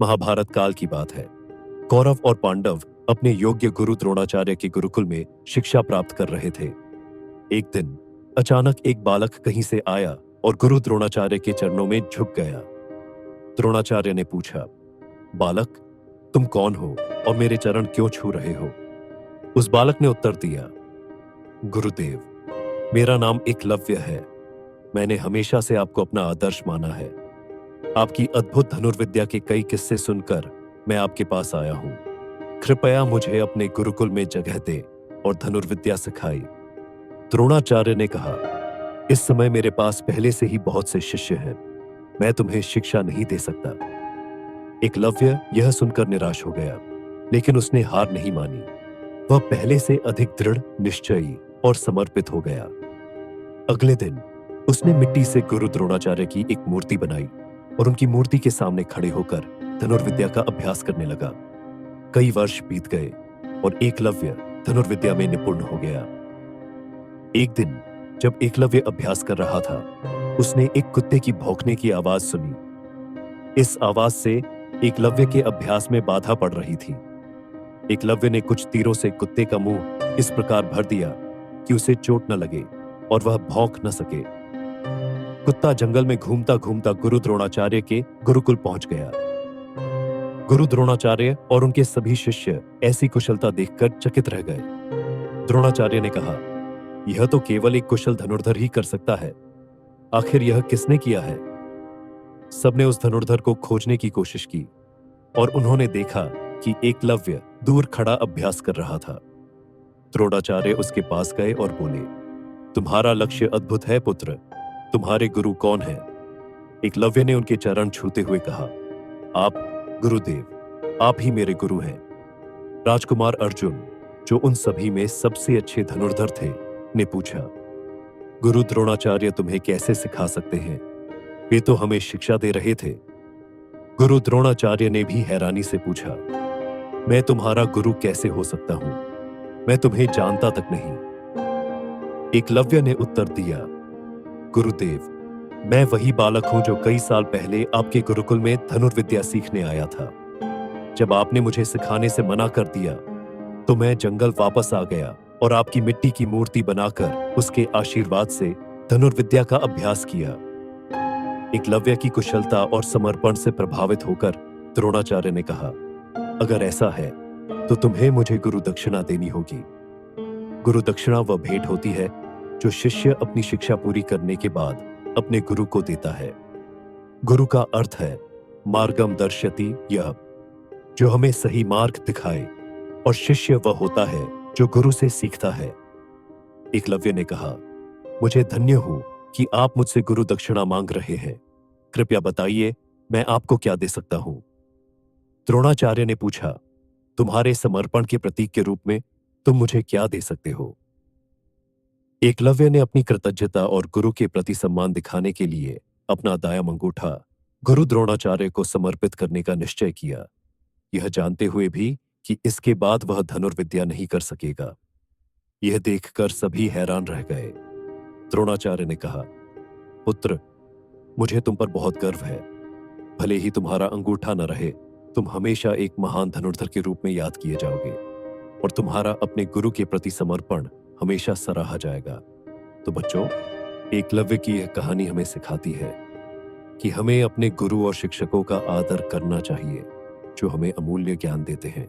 महाभारत काल की बात है। कौरव और पांडव अपने योग्य गुरु द्रोणाचार्य के गुरुकुल में शिक्षा प्राप्त कर रहे थे। एक दिन अचानक एक बालक कहीं से आया और गुरु द्रोणाचार्य के चरणों में झुक गया। द्रोणाचार्य ने पूछा, बालक, तुम कौन हो और मेरे चरण क्यों छू रहे हो? उस बालक ने उत्तर दिया, गुरुदेव, मेरा नाम एकलव्य है। मैंने हमेशा से आपको अपना आदर्श माना है। आपकी अद्भुत धनुर्विद्या के कई किस्से सुनकर मैं आपके पास आया हूं। कृपया मुझे अपने गुरुकुल में जगह दे और धनुर्विद्या सिखाई। द्रोणाचार्य ने कहा, इस समय मेरे पास पहले से ही बहुत से शिष्य हैं। मैं तुम्हें शिक्षा नहीं दे सकता। एकलव्य यह सुनकर निराश हो गया, लेकिन उसने हार नहीं मानी। वह पहले से अधिक दृढ़, निश्चयी और समर्पित हो गया। अगले दिन उसने मिट्टी से गुरु द्रोणाचार्य की एक मूर्ति बनाई और उनकी मूर्ति के सामने खड़े होकर धनुर्विद्या का अभ्यास करने लगा। कई वर्ष बीत गए और एकलव्य धनुर्विद्या में निपुण हो गया। एक दिन जब एकलव्य अभ्यास कर रहा था, उसने एक कुत्ते की भौंकने की आवाज सुनी। इस आवाज से एकलव्य के अभ्यास में बाधा पड़ रही थी। एकलव्य ने कुछ तीरों से कुत्ते का मुंह इस प्रकार भर दिया कि उसे चोट न लगे और वह भौंक न सके। कुत्ता जंगल में घूमता घूमता गुरु द्रोणाचार्य के गुरुकुल पहुंच गया। गुरु द्रोणाचार्य और उनके सभी शिष्य ऐसी कुशलता देखकर चकित रह गए। द्रोणाचार्य ने कहा, यह तो केवल एक कुशल धनुर्धर ही कर सकता है। आखिर यह किसने किया है? सबने उस धनुर्धर को खोजने की कोशिश की और उन्होंने देखा कि एकलव्य दूर खड़ा अभ्यास कर रहा था। द्रोणाचार्य उसके पास गए और बोले, तुम्हारा लक्ष्य अद्भुत है पुत्र। तुम्हारे गुरु कौन हैं? एकलव्य ने उनके चरण छूते हुए कहा, आप गुरुदेव, आप ही मेरे गुरु हैं। राजकुमार अर्जुन, जो उन सभी में सबसे अच्छे धनुर्धर थे, ने पूछा, गुरु द्रोणाचार्य तुम्हें कैसे सिखा सकते हैं? वे तो हमें शिक्षा दे रहे थे। गुरु द्रोणाचार्य ने भी हैरानी से पूछा, मैं तुम्हारा गुरु कैसे हो सकता हूं? मैं तुम्हें जानता तक नहीं। एकलव्य ने उत्तर दिया, गुरुदेव, मैं वही बालक हूं जो कई साल पहले आपके गुरुकुल में धनुर्विद्या सीखने आया था। जब आपने मुझे सिखाने से मना कर दिया तो मैं जंगल वापस आ गया और आपकी मिट्टी की मूर्ति बनाकर उसके आशीर्वाद से धनुर्विद्या का अभ्यास किया। एकलव्य की कुशलता और समर्पण से प्रभावित होकर द्रोणाचार्य ने कहा, अगर ऐसा है तो तुम्हें मुझे गुरु दक्षिणा देनी होगी। गुरु दक्षिणा वह भेंट होती है जो शिष्य अपनी शिक्षा पूरी करने के बाद अपने गुरु को देता है। गुरु का अर्थ है मार्गम दर्शति, यह जो हमें सही मार्ग दिखाए, और शिष्य वह होता है जो गुरु से सीखता है। एकलव्य ने कहा, मुझे धन्य हूं कि आप मुझसे गुरु दक्षिणा मांग रहे हैं। कृपया बताइए, मैं आपको क्या दे सकता हूं? द्रोणाचार्य ने पूछा, तुम्हारे समर्पण के प्रतीक के रूप में तुम मुझे क्या दे सकते हो? एकलव्य ने अपनी कृतज्ञता और गुरु के प्रति सम्मान दिखाने के लिए अपना दायां अंगूठा गुरु द्रोणाचार्य को समर्पित करने का निश्चय किया, यह जानते हुए भी कि इसके बाद वह धनुर्विद्या नहीं कर सकेगा। यह देखकर सभी हैरान रह गए। द्रोणाचार्य ने कहा, पुत्र, मुझे तुम पर बहुत गर्व है। भले ही तुम्हारा अंगूठा न रहे, तुम हमेशा एक महान धनुर्धर के रूप में याद किए जाओगे और तुम्हारा अपने गुरु के प्रति समर्पण हमेशा सराहा जाएगा। तो बच्चों, एकलव्य की यह कहानी हमें सिखाती है कि हमें अपने गुरु और शिक्षकों का आदर करना चाहिए, जो हमें अमूल्य ज्ञान देते हैं।